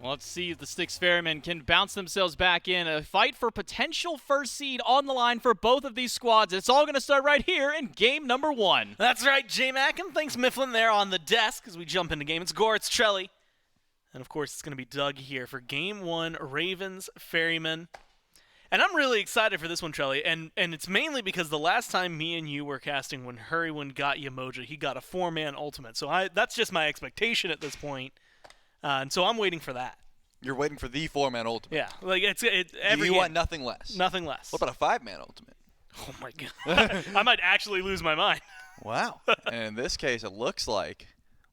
Let's see if the Styx Ferrymen can bounce themselves back in. A fight for potential first seed on the line for both of these squads. It's all going to start right here in game number 1. That's right, J-Mac, and thanks Mifflin there on the desk as we jump into game. It's Gore, it's Trelly. And of course, it's going to be Doug here for game 1, Ravens, Ferrymen. And I'm really excited for this one, Trelly, and it's mainly because the last time me and you were casting when FERRYMAN got Yamoja, he got a 4-man ultimate. So that's just my expectation at this point. And so I'm waiting for that. You're waiting for the 4-man ultimate. Yeah, like every You game, want nothing less. nothing less. What about a 5-man ultimate? Oh my god, I might actually lose my mind. Wow. And in this case, it looks like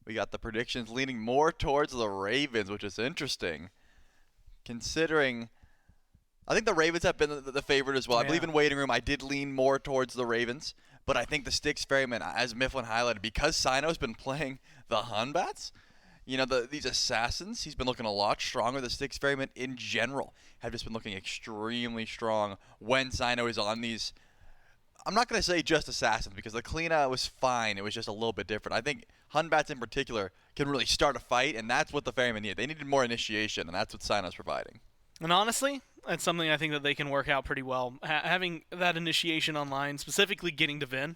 we got the predictions leaning more towards the Ravens, which is interesting, considering I think the Ravens have been the favorite as well. I believe in waiting room, I did lean more towards the Ravens, but I think the Styx Ferrymen, as Mifflin highlighted, because Sino's been playing the Hunbats. You know, these assassins, he's been looking a lot stronger. The Styx Ferrymen in general have just been looking extremely strong when Sino is on these. I'm not going to say just assassins because the Kalina was fine. It was just a little bit different. I think Hunbats in particular can really start a fight, and that's what the Ferrymen need. They needed more initiation, and that's what Sino's providing. And honestly, that's something I think that they can work out pretty well. Having that initiation online, specifically getting to Ven,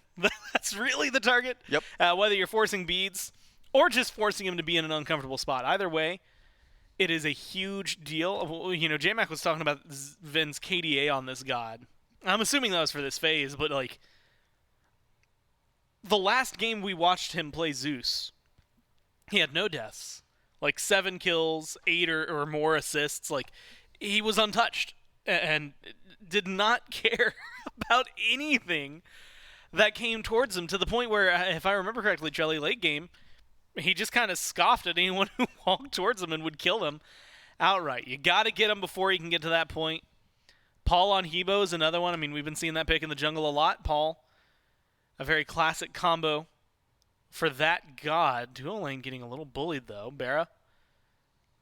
that's really the target. Yep. Whether you're forcing beads or just forcing him to be in an uncomfortable spot. Either way, it is a huge deal. You know, J-Mac was talking about Ven's KDA on this god. I'm assuming that was for this phase, but, like, the last game we watched him play Zeus, he had no deaths. Like, 7 kills, 8 or more assists. Like, he was untouched and did not care about anything that came towards him, to the point where, if I remember correctly, Jelly late game, he just kind of scoffed at anyone who walked towards him and would kill him outright. You got to get him before he can get to that point. Paul on Hebo is another one. I mean, we've been seeing that pick in the jungle a lot. Paul, a very classic combo for that god. Duo lane getting a little bullied, though. Barra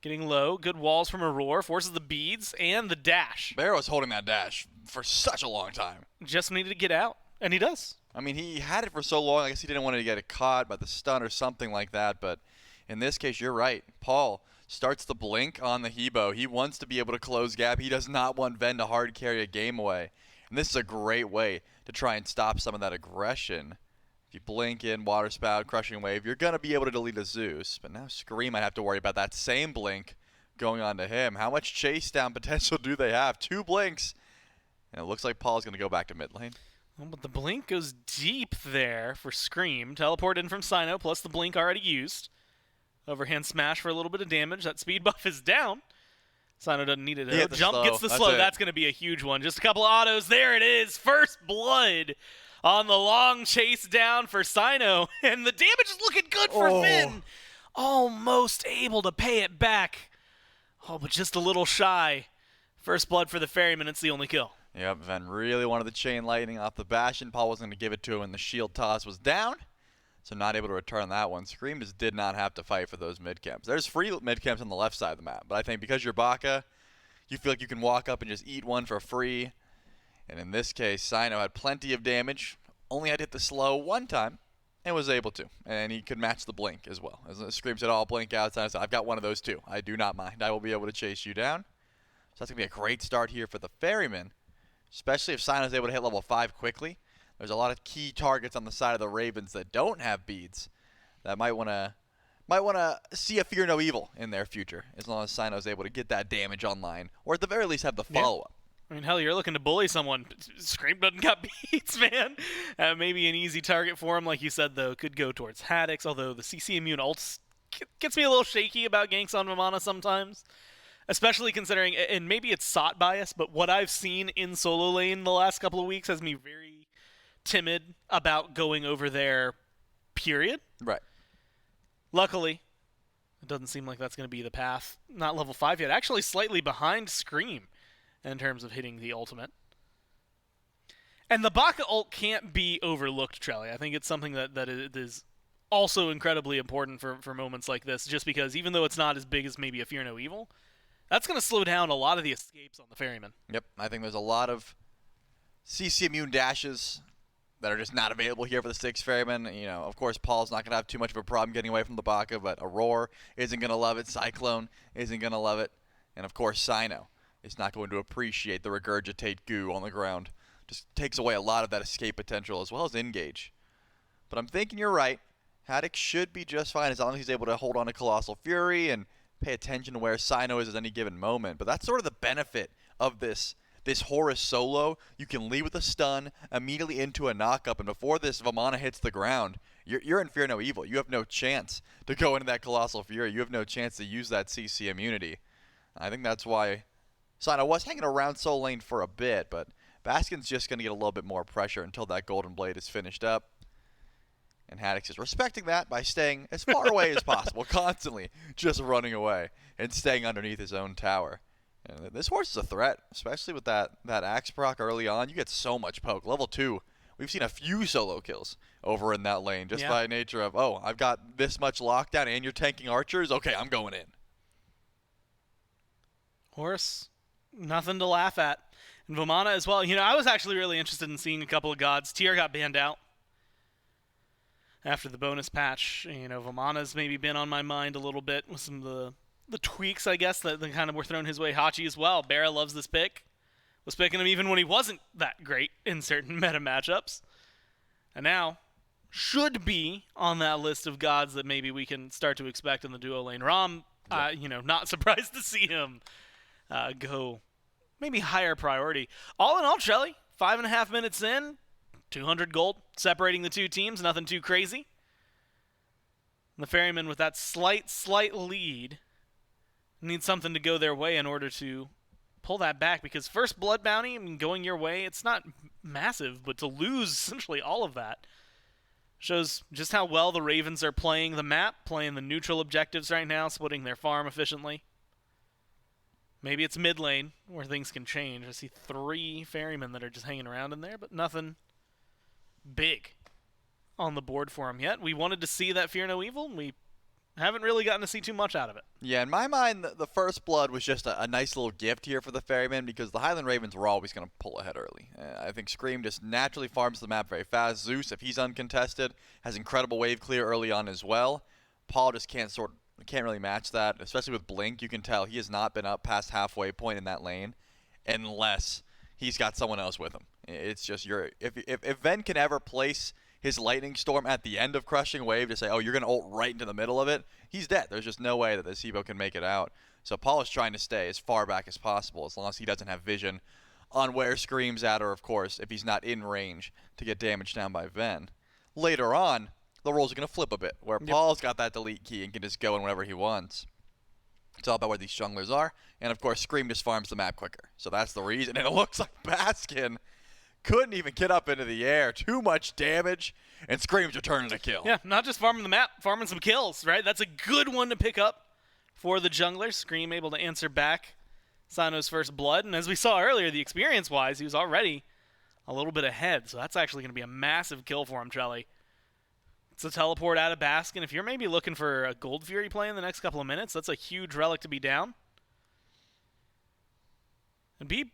getting low. Good walls from Aurora. Forces the beads and the dash. Barra was holding that dash for such a long time. Just needed to get out, and he does. I mean, he had it for so long. I guess he didn't want to get it caught by the stun or something like that. But in this case, you're right. Paul starts the blink on the Hebo. He wants to be able to close gap. He does not want Ven to hard carry a game away. And this is a great way to try and stop some of that aggression. If you blink in, water spout, crushing wave, you're going to be able to delete a Zeus. But now Scream might have to worry about that same blink going on to him. How much chase down potential do they have? 2 blinks. And it looks like Paul's going to go back to mid lane. Well, but the blink goes deep there for Scream. Teleport in from Sino, plus the blink already used. Overhand smash for a little bit of damage. That speed buff is down. Sino doesn't need it. Jump slow. Gets the slow. That's going to be a huge one. Just a couple of autos. There it is. First blood on the long chase down for Sino. And the damage is looking good for Finn. Almost able to pay it back. Oh, but just a little shy. First blood for the Ferryman. It's the only kill. Yep, Ven really wanted the chain lightning off the Bastion. Paul wasn't going to give it to him when the shield toss was down. So not able to return that one. Scream just did not have to fight for those mid camps. There's free mid camps on the left side of the map. But I think because you're Baka, you feel like you can walk up and just eat one for free. And in this case, Sino had plenty of damage. Only had to hit the slow one time. And was able to. And he could match the blink as well. As Scream said, "I'll blink outside." So I've got one of those too. I do not mind. I will be able to chase you down. So that's going to be a great start here for the Ferrymen. Especially if Sino's able to hit level 5 quickly. There's a lot of key targets on the side of the Ravens that don't have beads that might want to see a Fear No Evil in their future, as long as Sino's able to get that damage online, or at the very least have the follow-up. I mean, hell, you're looking to bully someone. Scream doesn't got beats, man. Maybe an easy target for him, like you said, though, could go towards Haddix, although the CC immune ults gets me a little shaky about ganks on Mamana sometimes. Especially considering, and maybe it's SOT bias, but what I've seen in solo lane the last couple of weeks has me very timid about going over there, period. Right. Luckily, it doesn't seem like that's going to be the path. Not level 5 yet. Actually slightly behind Scream in terms of hitting the ultimate. And the Baka ult can't be overlooked, Trelly. I think it's something that is also incredibly important for moments like this, just because even though it's not as big as maybe a Fear No Evil, that's going to slow down a lot of the escapes on the Ferryman. Yep, I think there's a lot of CC immune dashes that are just not available here for the 6 Ferrymen. You know, of course, Paul's not going to have too much of a problem getting away from the Baka, but Aurora isn't going to love it. Cyclone isn't going to love it. And, of course, Sino is not going to appreciate the regurgitate goo on the ground. Just takes away a lot of that escape potential as well as engage. But I'm thinking you're right. Haddock should be just fine as long as he's able to hold on to Colossal Fury and pay attention to where Sino is at any given moment. But that's sort of the benefit of this Horus solo. You can lead with a stun immediately into a knockup, and before this Vamana hits the ground, you're in Fear No Evil. You have no chance to go into that Colossal Fury. You have no chance to use that CC immunity. I think that's why Sino was hanging around Soul Lane for a bit, but Baskin's just going to get a little bit more pressure until that Golden Blade is finished up. And Haddox is respecting that by staying as far away as possible, constantly just running away and staying underneath his own tower. And this horse is a threat, especially with that Axe proc early on. You get so much poke. Level 2, we've seen a few solo kills over in that lane just by nature of, oh, I've got this much lockdown and you're tanking archers? Okay, I'm going in. Horse, nothing to laugh at. And Vamana as well. You know, I was actually really interested in seeing a couple of gods. Tier got banned out after the bonus patch. You know, Vamana's maybe been on my mind a little bit with some of the tweaks, I guess, that kind of were thrown his way. Hachi as well. Barra loves this pick. Was picking him even when he wasn't that great in certain meta matchups. And now should be on that list of gods that maybe we can start to expect in the duo lane. Rom, you know, not surprised to see him go maybe higher priority. All in all, Shelly, 5.5 minutes in, 200 gold separating the two teams. Nothing too crazy. The Ferrymen with that slight lead need something to go their way in order to pull that back, because first blood bounty, I mean, going your way, it's not massive, but to lose essentially all of that shows just how well the Ravens are playing the map, playing the neutral objectives right now, splitting their farm efficiently. Maybe it's mid lane where things can change. I see 3 Ferrymen that are just hanging around in there, but nothing big on the board for him yet. We wanted to see that Fear No Evil, and we haven't really gotten to see too much out of it. Yeah, in my mind, the first blood was just a nice little gift here for the Ferrymen, because the Highland Ravens were always going to pull ahead early. I think Scream just naturally farms the map very fast. Zeus, if he's uncontested, has incredible wave clear early on as well. Paul just can't really match that, especially with Blink. You can tell he has not been up past halfway point in that lane unless he's got someone else with him. It's just if Ven can ever place his Lightning Storm at the end of Crushing Wave to say, oh, you're going to ult right into the middle of it, he's dead. There's just no way that the Sibo can make it out. So Paul is trying to stay as far back as possible, as long as he doesn't have vision on where Scream's at, or, of course, if he's not in range to get damaged down by Ven. Later on, the roles are going to flip a bit, where Paul's got that delete key and can just go in whenever he wants. It's all about where these junglers are. And, of course, Scream just farms the map quicker. So that's the reason. And it looks like Baskin couldn't even get up into the air. Too much damage, and Scream's returning a kill. Yeah, not just farming the map, farming some kills, right? That's a good one to pick up for the jungler. Scream able to answer back Sino's first blood. And as we saw earlier, the experience-wise, he was already a little bit ahead. So that's actually going to be a massive kill for him, Chelly. It's a teleport out of Baskin. If you're maybe looking for a Gold Fury play in the next couple of minutes, that's a huge relic to be down. It'd be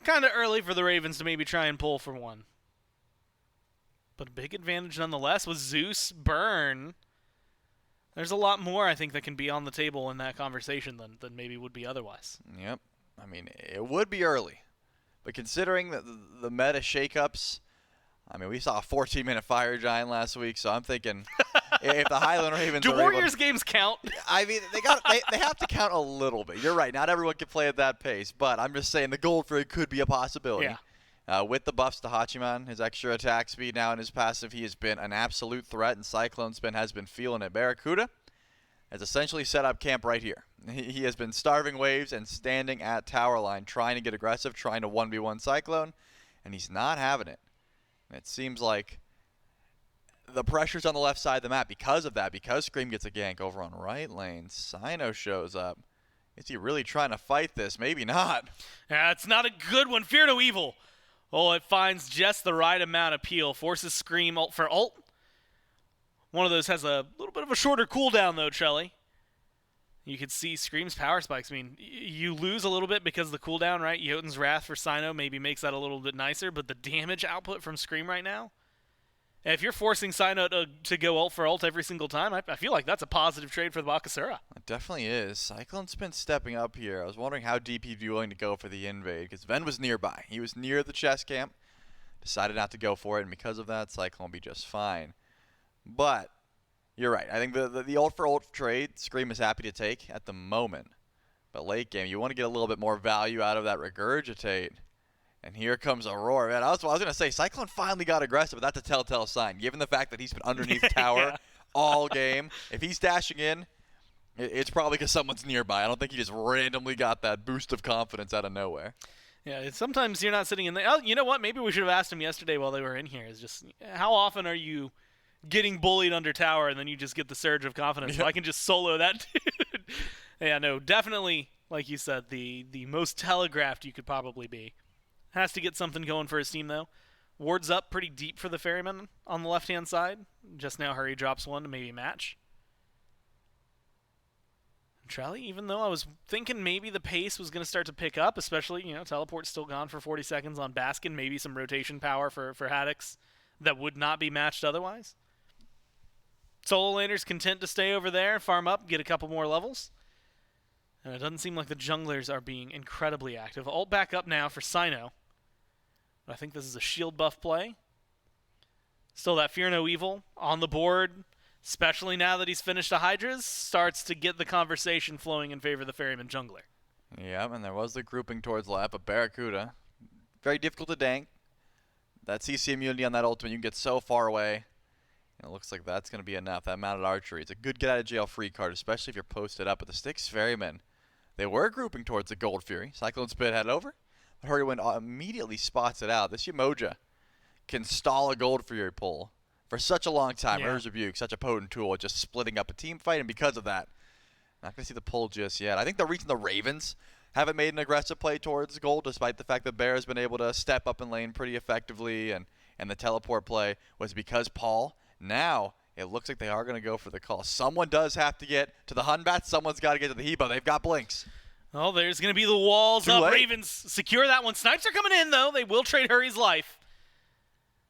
kind of early for the Ravens to maybe try and pull for one. But a big advantage nonetheless with Zeus, Burn. There's a lot more, I think, that can be on the table in that conversation than maybe would be otherwise. Yep. I mean, it would be early. But considering the meta shakeups, I mean, we saw a 14-minute Fire Giant last week, so I'm thinking if the Highland Ravens do Warriors games count? I mean, they have to count a little bit. You're right. Not everyone can play at that pace, but I'm just saying the Gold Fury could be a possibility. Yeah. With the buffs to Hachiman, his extra attack speed now in his passive, he has been an absolute threat, and Cyclone Spin has been feeling it. Barracuda has essentially set up camp right here. He has been starving waves and standing at tower line, trying to get aggressive, trying to 1v1 Cyclone, and he's not having it. And it seems like the pressure's on the left side of the map because of that, because Scream gets a gank over on right lane. Sino shows up. Is he really trying to fight this? Maybe not. Yeah, it's not a good one. Fear No Evil. Oh, it finds just the right amount of peel. Forces Scream ult for ult. One of those has a little bit of a shorter cooldown, though, Chelly. You can see Scream's power spikes. I mean, you lose a little bit because of the cooldown, right? Jotun's Wrath for Sino maybe makes that a little bit nicer, but the damage output from Scream right now, If you're forcing Sino to go ult for ult every single time, I feel like that's a positive trade for the Bakasura. It definitely is. Cyclone's been stepping up here. I was wondering how deep he'd be willing to go for the invade, because Ven was nearby. He was near the chest camp, decided not to go for it, and because of that, Cyclone will be just fine. But you're right. I think the ult for ult trade, Scream is happy to take at the moment. But late game, you want to get a little bit more value out of that regurgitate. And here comes Aurora. Man, I was going to say, Cyclone finally got aggressive, but that's a telltale sign. Given the fact that he's been underneath tower all game, if he's dashing in, it's probably because someone's nearby. I don't think he just randomly got that boost of confidence out of nowhere. Yeah, sometimes you're not sitting in the... Oh, you know what? Maybe we should have asked him yesterday while they were in here. Is just, how often are you getting bullied under tower and then you just get the surge of confidence? Well, I can just solo that dude. Yeah, no, definitely, like you said, the most telegraphed you could probably be. Has to get something going for his team, though. Ward's up pretty deep for the Ferryman on the left-hand side. Just now, Hurry drops one to maybe match. Trelly, even though I was thinking maybe the pace was going to start to pick up, especially, Teleport's still gone for 40 seconds on Baskin, maybe some rotation power for Haddix that would not be matched otherwise. Solo laner's content to stay over there, farm up, get a couple more levels. And it doesn't seem like the junglers are being incredibly active. Ult back up now for Sino. I think this is a shield buff play. Still that Fear No Evil on the board, especially now that he's finished a Hydra's, starts to get the conversation flowing in favor of the Ferryman jungler. Yeah, and there was the grouping towards left, but Barracuda, very difficult to dank. That CC immunity on that ultimate, you can get so far away. And it looks like that's going to be enough. That mounted archery, it's a good get out of jail free card, especially if you're posted up. But the Styx Ferrymen, they were grouping towards the Gold Fury. Cyclone Spit head over. Hurrywin immediately spots it out. This Umoja can stall a Gold Fury pull for such a long time. Yeah. Urge Rebuke, such a potent tool, just splitting up a team fight, and because of that, not going to see the pull just yet. I think the reason the Ravens haven't made an aggressive play towards Gold, despite the fact that Bear has been able to step up in lane pretty effectively, and the teleport play, was because Paul, now it looks like they are going to go for the call. Someone does have to get to the Hunbat. Someone's got to get to the Hebo. They've got blinks. Oh, there's going to be the walls Too up. late. Ravens secure that one. Snipes are coming in, though. They will trade Hurry's life.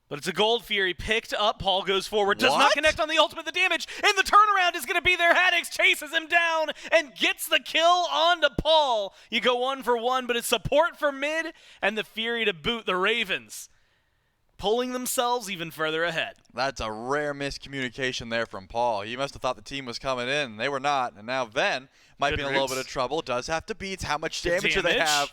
But it's a Gold Fury picked up. Paul goes forward. Does not What? connect on the ultimate. The damage. And the turnaround is going to be there. Haddix chases him down and gets the kill onto Paul. You go 1 for 1, but it's support for mid and the Fury to boot. The Ravens pulling themselves even further ahead. That's a rare miscommunication there from Paul. He must have thought the team was coming in. They were not. And now Ven might Good be in a little roots. bit of trouble. Does have to beat. How much The damage do they damage. have?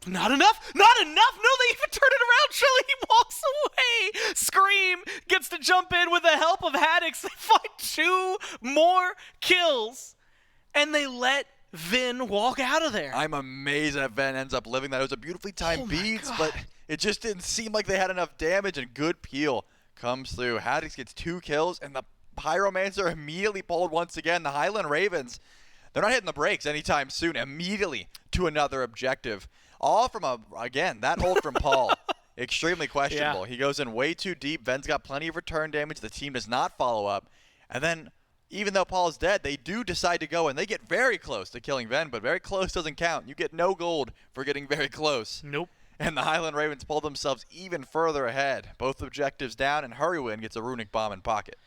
Not enough! Not enough! No, they even turn it around. Trilly walks away. Scream gets to jump in with the help of Haddix. They find 2 more kills, and they let Vin walk out of there. I'm amazed that Ven ends up living that. It was a beautifully timed Oh my beats, God. but it just didn't seem like they had enough damage, and good peel comes through. Haddix gets 2 kills, and the Pyromancer immediately pulled once again. The Highland Ravens, they're not hitting the brakes anytime soon. Immediately to another objective. All from, again, that ult from Paul. Extremely questionable. Yeah. He goes in way too deep. Ven's got plenty of return damage. The team does not follow up. And then, even though Paul is dead, they do decide to go, and they get very close to killing Ven, but very close doesn't count. You get no gold for getting very close. Nope. And the Highland Ravens pull themselves even further ahead. Both objectives down, and Hurrywin gets a runic bomb in pocket.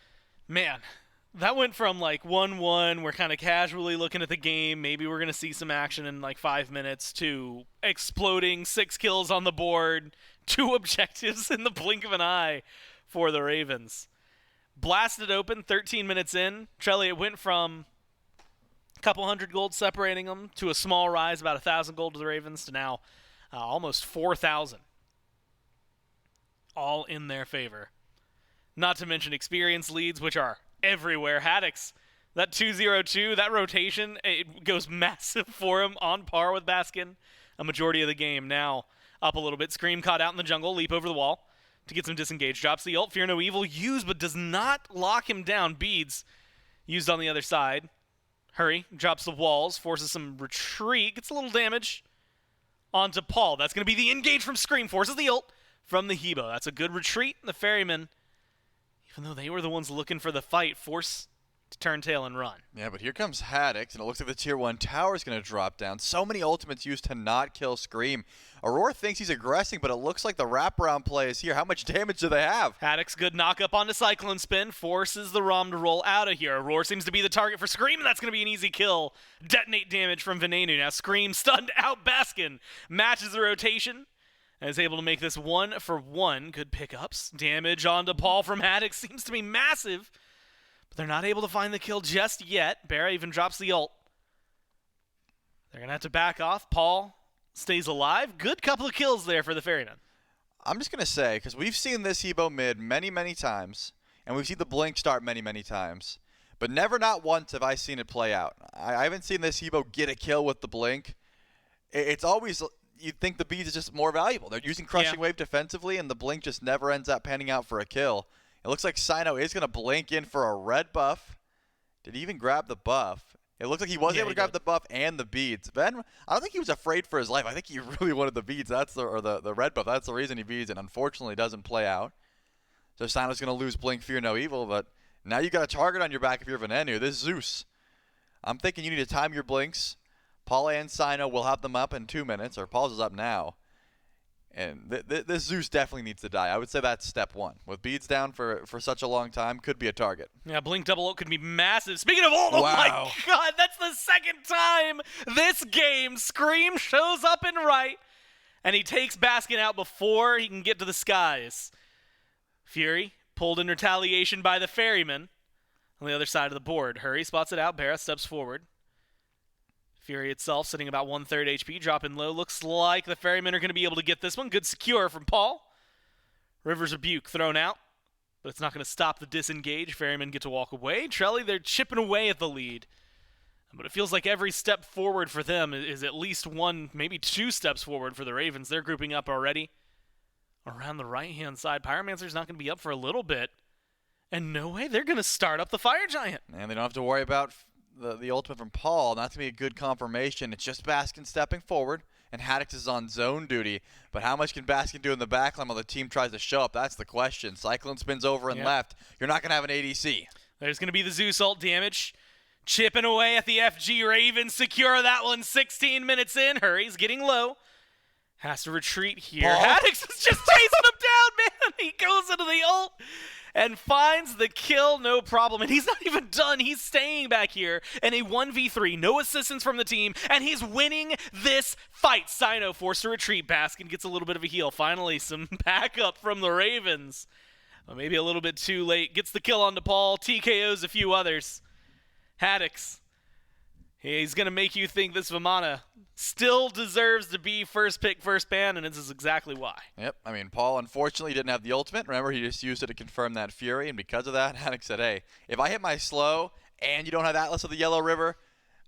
Man, that went from like 1-1, we're kind of casually looking at the game, maybe we're going to see some action in like 5 minutes, to exploding 6 kills on the board, 2 objectives in the blink of an eye for the Ravens. Blasted open, 13 minutes in. Trelly, it went from a couple hundred gold separating them to a small rise, about 1,000 gold to the Ravens, to now almost 4,000. All in their favor. Not to mention experience leads, which are everywhere. Haddix, that 2-0-2, that rotation, it goes massive for him, on par with Baskin. A majority of the game now up a little bit. Scream caught out in the jungle, leap over the wall to get some disengage. Drops the ult, Fear No Evil used, but does not lock him down. Beads used on the other side. Hurry, drops the walls, forces some retreat, gets a little damage onto Paul. That's going to be the engage from Scream, forces the ult from the Hebo. That's a good retreat. The Ferrymen, even though they were the ones looking for the fight, forced to turn tail and run. Yeah, but here comes Haddix, and it looks like the Tier 1 tower is going to drop down. So many ultimates used to not kill Scream. Aurora thinks he's aggressing, but it looks like the wraparound play is here. How much damage do they have? Haddix, good knock up onto Cyclone Spin, forces the ROM to roll out of here. Aurora seems to be the target for Scream, and that's going to be an easy kill. Detonate damage from Venenu. Now Scream stunned out Baskin. Matches the rotation. And is able to make this 1-for-1. Good pickups. Damage onto Paul from Haddix seems to be massive. But they're not able to find the kill just yet. Barra even drops the ult. They're going to have to back off. Paul stays alive. Good couple of kills there for the Ferrymen. I'm just going to say, because we've seen this Hebo mid many, many times, and we've seen the blink start many, many times, but never not once have I seen it play out. I haven't seen this Hebo get a kill with the blink. It's always... You'd think the beads is just more valuable. They're using Crushing Wave defensively, and the blink just never ends up panning out for a kill. It looks like Sino is going to blink in for a red buff. Did he even grab the buff? It looks like he was able to grab the buff and the beads. Ben, I don't think he was afraid for his life. I think he really wanted the beads. The red buff. That's the reason he beads it. Unfortunately, it doesn't play out. So Sino's going to lose Blink, Fear No Evil, but now you got a target on your back if you're Venenu. This Zeus. I'm thinking you need to time your blinks. Paul and Sino will have them up in 2 minutes, or Paul's is up now. And this Zeus definitely needs to die. I would say that's step one. With beads down for such a long time, could be a target. Yeah, Blink double ult could be massive. Speaking of ult, oh my god, that's the second time this game Scream shows up in right, and he takes Baskin out before he can get to the skies. Fury pulled in retaliation by the Ferryman on the other side of the board. Hurry spots it out. Barra steps forward. Fury itself sitting about 1/3 HP, dropping low. Looks like the Ferrymen are going to be able to get this one. Good secure from Paul. River's Rebuke thrown out, but it's not going to stop the disengage. Ferrymen get to walk away. Trelly, they're chipping away at the lead. But it feels like every step forward for them is at least one, maybe 2 steps forward for the Ravens. They're grouping up already. Around the right-hand side, Pyromancer's not going to be up for a little bit. And no way, they're going to start up the Fire Giant. And they don't have to worry about the ultimate from Paul. That's going to be a good confirmation. It's just Baskin stepping forward, and Haddix is on zone duty. But how much can Baskin do in the backline while the team tries to show up? That's the question. Cyclone spins over and left. You're not going to have an ADC. There's going to be the Zeus ult damage. Chipping away at the FG Ravens. Secure that one 16 minutes in. Hurry's getting low. Has to retreat here. Haddix is just chasing him down, man. He goes into the ult and finds the kill, no problem. And he's not even done. He's staying back here in a 1v3. No assistance from the team, and he's winning this fight. Sino forced to retreat. Baskin gets a little bit of a heal. Finally, some backup from the Ravens. Well, maybe a little bit too late. Gets the kill onto Paul. TKOs a few others. Haddix. He's going to make you think this Vamana still deserves to be first pick, first ban, and this is exactly why. Yep. I mean, Paul unfortunately didn't have the ultimate. Remember, he just used it to confirm that Fury, and because of that, Haddix said, hey, if I hit my slow and you don't have Atlas of the Yellow River,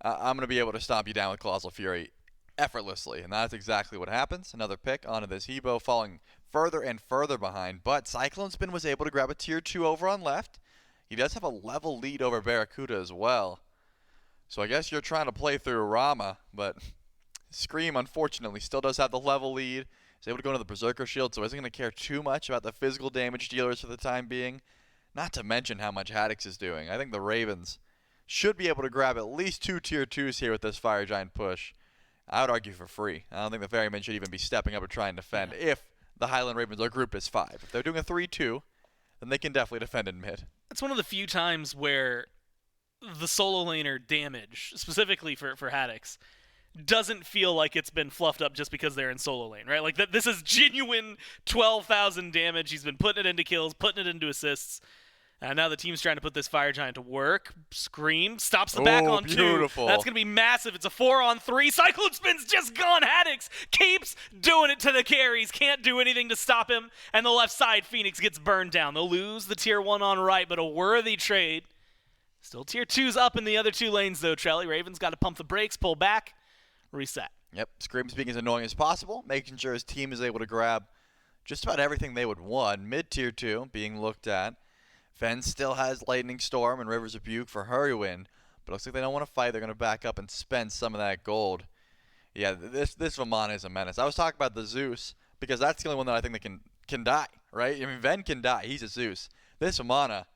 I'm going to be able to stomp you down with Colossal Fury effortlessly, and that's exactly what happens. Another pick onto this Hebo, falling further and further behind, but Cyclone Spin was able to grab a tier 2 over on left. He does have a level lead over Barracuda as well. So I guess you're trying to play through Rama, but Scream, unfortunately, still does have the level lead. He's able to go into the Berserker Shield, so isn't going to care too much about the physical damage dealers for the time being. Not to mention how much Haddix is doing. I think the Ravens should be able to grab at least 2 tier 2s here with this Fire Giant push. I would argue for free. I don't think the Ferrymen should even be stepping up or trying to defend if the Highland Ravens are grouped as 5. If they're doing a 3-2, then they can definitely defend in mid. It's one of the few times where the solo laner damage, specifically for Haddix, doesn't feel like it's been fluffed up just because they're in solo lane, right? Like this is genuine 12,000 damage. He's been putting it into kills, putting it into assists. And now the team's trying to put this Fire Giant to work. Scream stops the back on beautiful. 2. That's going to be massive. It's a 4-on-3. Cyclone Spin's just gone. Haddix keeps doing it to the carries. Can't do anything to stop him. And the left side, Phoenix gets burned down. They'll lose the tier 1 on right, but a worthy trade. Still tier 2's up in the other 2 lanes, though, Trelly. Ravens got to pump the brakes, pull back, reset. Yep, Scream's being as annoying as possible, making sure his team is able to grab just about everything they would want. Mid-tier 2 being looked at. Ven still has Lightning Storm and River's Rebuke for Hurrywin, but it looks like they don't want to fight. They're going to back up and spend some of that gold. Yeah, this Vamana is a menace. I was talking about the Zeus because that's the only one that I think that can die, right? I mean, Ven can die. He's a Zeus. This Vamana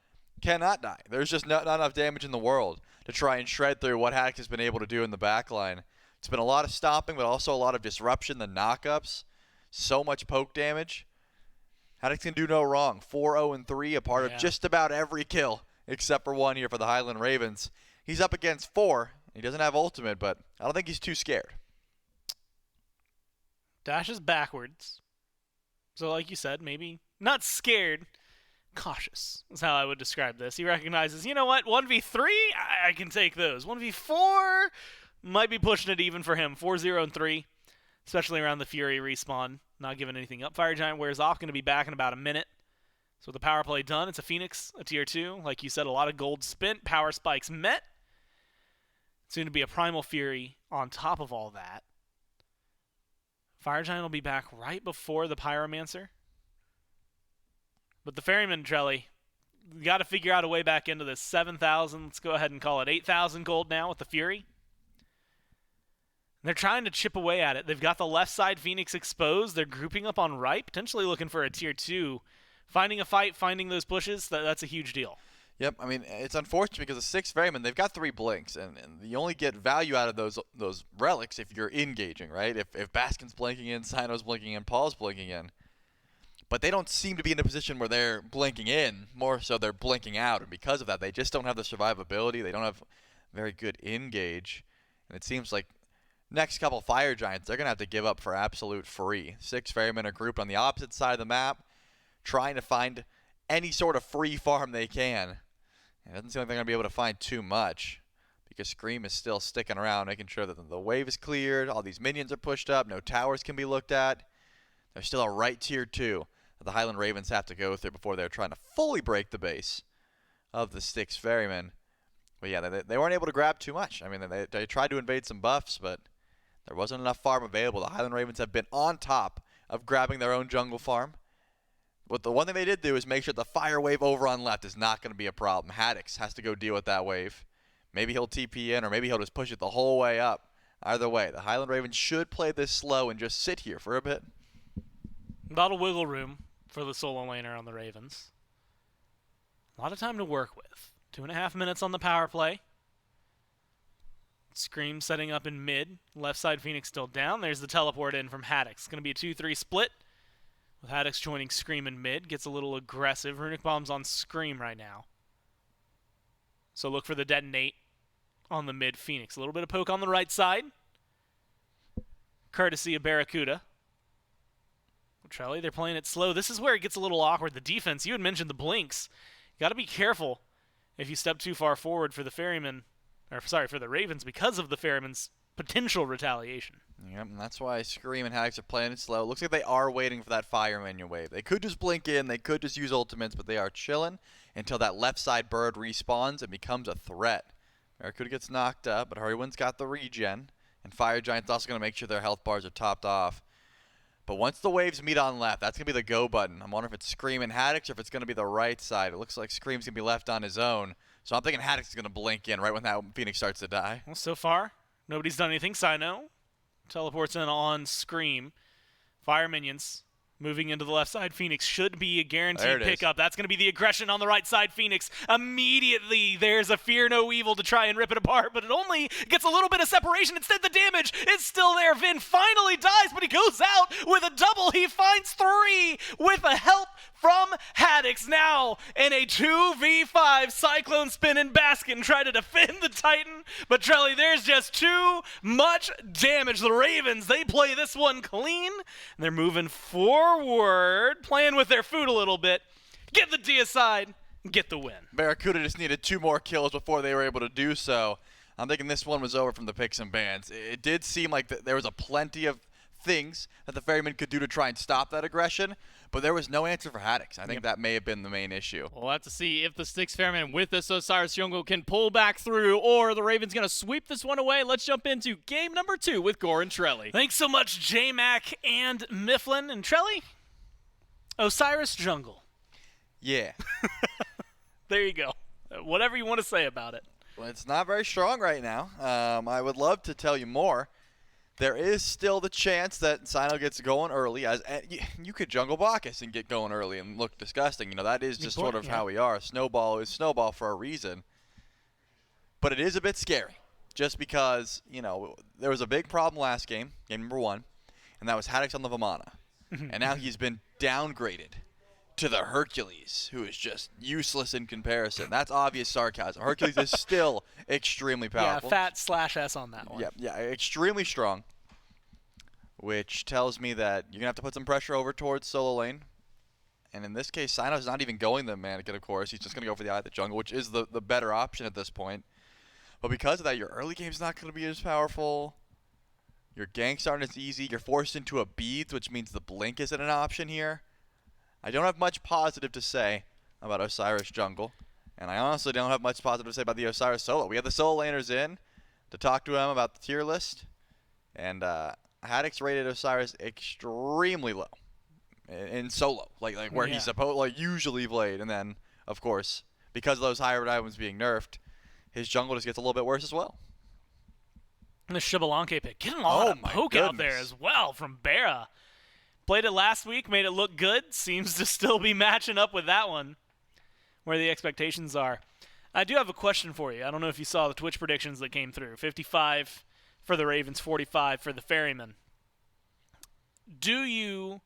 cannot die. There's just not enough damage in the world to try and shred through what Haddox has been able to do in the backline. It's been a lot of stopping, but also a lot of disruption, the knockups, so much poke damage. Haddox can do no wrong. 4-0-3, a part of just about every kill, except for one here for the Highland Ravens. He's up against 4. He doesn't have ultimate, but I don't think he's too scared. Dashes backwards. So like you said, maybe not scared, cautious is how I would describe this. He recognizes, you know what, 1v3, I can take those. 1v4 might be pushing it even for him. 4-0-3, especially around the Fury respawn. Not giving anything up. Fire Giant wears off, going to be back in about a minute. So with the power play done, it's a Phoenix, a tier 2. Like you said, a lot of gold spent, power spikes met. Soon to be a Primal Fury on top of all that. Fire Giant will be back right before the Pyromancer. But the Ferryman, Trelly, we got to figure out a way back into this. 7,000, let's go ahead and call it 8,000 gold now with the Fury. They're trying to chip away at it. They've got the left side Phoenix exposed. They're grouping up on right, potentially looking for a tier 2. Finding a fight, finding those bushes, that's a huge deal. Yep, I mean, it's unfortunate because the 6 Ferrymen, they've got 3 blinks, and you only get value out of those relics if you're engaging, right? If Baskin's blinking in, Sino's blinking in, Paul's blinking in. But they don't seem to be in a position where they're blinking in, more so they're blinking out, and because of that, they just don't have the survivability. They don't have very good engage, and it seems like next couple Fire Giants, they're going to have to give up for absolute free. 6 Ferrymen are grouped on the opposite side of the map, trying to find any sort of free farm they can. It doesn't seem like they're going to be able to find too much because Scream is still sticking around, making sure that the wave is cleared, all these minions are pushed up, no towers can be looked at. There's still a right tier 2 that the Highland Ravens have to go through before they're trying to fully break the base of the 6 Ferrymen. But yeah, they weren't able to grab too much. I mean, they tried to invade some buffs, but there wasn't enough farm available. The Highland Ravens have been on top of grabbing their own jungle farm. But the one thing they did do is make sure the fire wave over on left is not going to be a problem. Haddox has to go deal with that wave. Maybe he'll TP in, or maybe he'll just push it the whole way up. Either way, the Highland Ravens should play this slow and just sit here for a bit. A lot of wiggle room for the solo laner on the Ravens. A lot of time to work with. 2.5 minutes on the power play. Scream setting up in mid. Left side Phoenix still down. There's the teleport in from Haddox. It's going to be a 2-3 split. With Haddox joining Scream in mid. Gets a little aggressive. Runic Bomb's on Scream right now. So look for the detonate on the mid Phoenix. A little bit of poke on the right side. Courtesy of Barracuda. Trelly, they're playing it slow. This is where it gets a little awkward. The defense, you had mentioned the blinks. You got to be careful if you step too far forward for the Ferryman, or sorry, for the Ravens because of the Ferryman's potential retaliation. Yep, and that's why Scream and Haddox are playing it slow. It looks like they are waiting for that fire minion wave. They could just blink in, they could just use ultimates, but they are chilling until that left side bird respawns and becomes a threat. Barracuda gets knocked up, but Hurrywin's got the regen, and Fire Giant's also going to make sure their health bars are topped off. But once the waves meet on left, that's going to be the go button. I'm wondering if it's Scream and Haddox or if it's going to be the right side. It looks like Scream's going to be left on his own. So I'm thinking Haddox is going to blink in right when that Phoenix starts to die. Well, so far, nobody's done anything. Sino teleports in on Scream. Fire minions moving into the left side. Phoenix should be a guaranteed pickup. That's going to be the aggression on the right side. Phoenix immediately, there's a fear no evil to try and rip it apart, but it only gets a little bit of separation. Instead, the damage is still there. Vin finally dies, but he goes out with a double. He finds 3 with a help from Haddox. Now in a 2v5, Cyclone Spin and Baskin try to defend the Titan, but Trelly, there's just too much damage. The Ravens, they play this one clean. They're moving forward, playing with their food a little bit. Get the deicide, get the win. Barracuda just needed 2 more kills before they were able to do so. I'm thinking this one was over from the picks and bans. It did seem like there was a plenty of things that the Ferryman could do to try and stop that aggression, but there was no answer for Haddox. I think that may have been the main issue. We'll have to see if the 6 Ferryman with this Osiris Jungle can pull back through, or the Ravens going to sweep this one away. Let's jump into game number 2 with Gore and Trelly. Thanks so much, J-Mac and Mifflin. And Trelly, Osiris Jungle. Yeah. There you go. Whatever you want to say about it. Well, it's not very strong right now. I would love to tell you more. there is still the chance that Sino gets going early. As you could jungle Bacchus and get going early and look disgusting. You know, that is just sort of how we are. Snowball is snowball for a reason. But it is a bit scary, just because, you know, there was a big problem last game, game number 1, and that was Haddix on the Vamana. And now he's been downgraded to the Hercules, who is just useless in comparison. That's obvious sarcasm. Hercules is still extremely powerful. Yeah, fat /S on that one. Yeah, extremely strong, which tells me that you're going to have to put some pressure over towards solo lane. And in this case, Sino's not even going the Mannequin, of course. He's just going to go for the Eye of the Jungle, which is the better option at this point. But because of that, your early game's not going to be as powerful. Your ganks aren't as easy. You're forced into a Beads, which means the Blink isn't an option here. I don't have much positive to say about Osiris jungle. And I honestly don't have much positive to say about the Osiris solo. We had the solo laners in to talk to him about the tier list. And Haddix rated Osiris extremely low in solo. Like where he's usually played. And then, of course, because of those hybrid items being nerfed, his jungle just gets a little bit worse as well. And the Shibalanke pick. Getting a lot of poke out there as well from Bera. Played it last week, made it look good. Seems to still be matching up with that one, where the expectations are. I do have a question for you. I don't know if you saw the Twitch predictions that came through. 55 for the Ravens, 45 for the Ferrymen. Do you,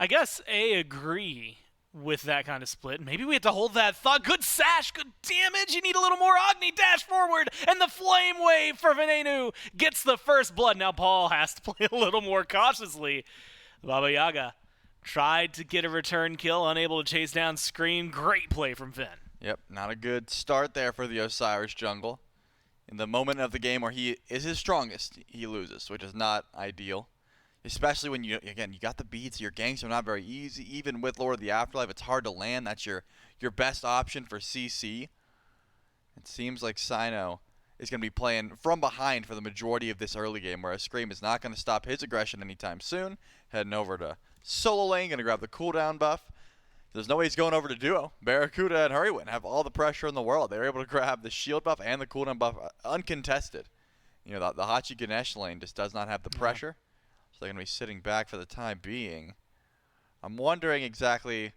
I guess, agree with that kind of split? Maybe we have to hold that thought. Good sash, good damage. You need a little more Agni dash forward, and the flame wave for Venenu gets the first blood. Now Paul has to play a little more cautiously. Baba Yaga tried to get a return kill, unable to chase down Scream. Great play from Finn. Yep, not a good start there for the Osiris jungle. In the moment of the game where he is his strongest, he loses, which is not ideal. Especially when you got the beats, your ganks are not very easy. Even with Lord of the Afterlife, it's hard to land. That's your best option for CC. It seems like Sino is going to be playing from behind for the majority of this early game, whereas Scream is not going to stop his aggression anytime soon. Heading over to solo lane, going to grab the cooldown buff. There's no way he's going over to duo. Barracuda and FERRYMAN have all the pressure in the world. They were able to grab the shield buff and the cooldown buff uncontested. You know, the Hachi Ganesh lane just does not have the pressure. So they're going to be sitting back for the time being. I'm wondering exactly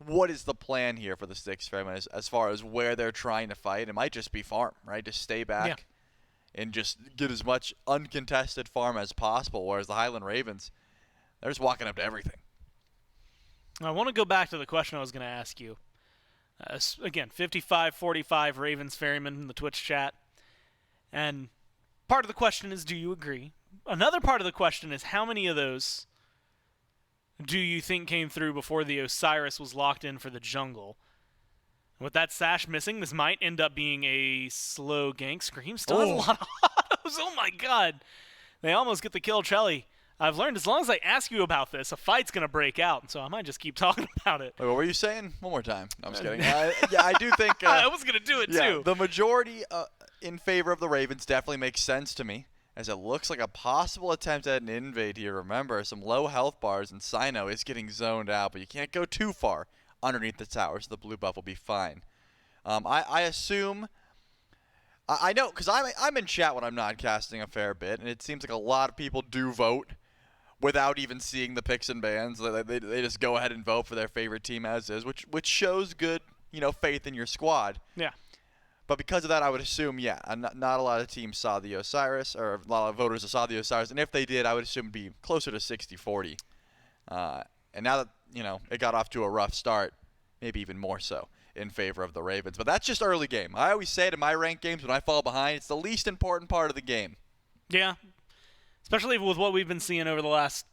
what is the plan here for the Six Ferrymen as far as where they're trying to fight. It might just be farm, right? Just stay back and just get as much uncontested farm as possible, whereas the Highland Ravens, they're just walking up to everything. I want to go back to the question I was going to ask you. Again, 55-45 Ravens Ferryman in the Twitch chat. And part of the question is, do you agree? Another part of the question is, how many of those do you think came through before the Osiris was locked in for the jungle? With that sash missing, this might end up being a slow gank. Scream still has a lot of autos. Oh my god. They almost get the kill. Trelly, I've learned as long as I ask you about this, a fight's going to break out, so I might just keep talking about it. Wait, what were you saying? One more time. No, I'm just kidding. I do think... I was going to do it, too. The majority in favor of the Ravens definitely makes sense to me, as it looks like a possible attempt at an invade here. Remember, some low health bars, and Sino is getting zoned out, but you can't go too far underneath the tower, so the blue buff will be fine. I assume... I know, because I'm in chat when I'm not casting a fair bit, and it seems like a lot of people do vote without even seeing the picks and bans. They just go ahead and vote for their favorite team as is, which shows good, faith in your squad. Yeah. But because of that, I would assume, not a lot of teams saw the Osiris, or a lot of voters saw the Osiris, and if they did, I would assume it'd be closer to 60-40. And now that, it got off to a rough start, maybe even more so in favor of the Ravens. But that's just early game. I always say it in my ranked games when I fall behind, it's the least important part of the game. Yeah. Especially with what we've been seeing over the last